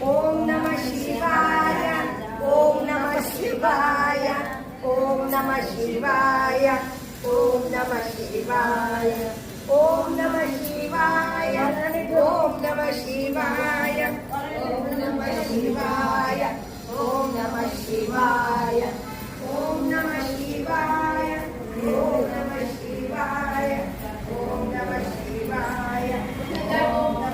ओम नमः शिवाय ओम नमः शिवाय ओम नमः शिवाय ओम नमः शिवाय ओम नमः शिवाय ओम नमः शिवाय ओम नमः शिवाय ओम नमः शिवाय ओम नमः शिवाय ओम नमः शिवाय ओम नमः शिवाय ओम नमः शिवाय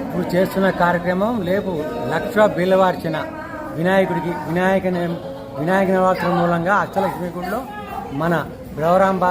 ఇప్పుడు చేస్తున్న కార్యక్రమం రేపు లక్ష బిల్లవార్చిన వినాయకుడికి వినాయక నవరాత్రి మూలంగా అష్టలక్ష్మి గుడిలో మన బ్రవరాంబా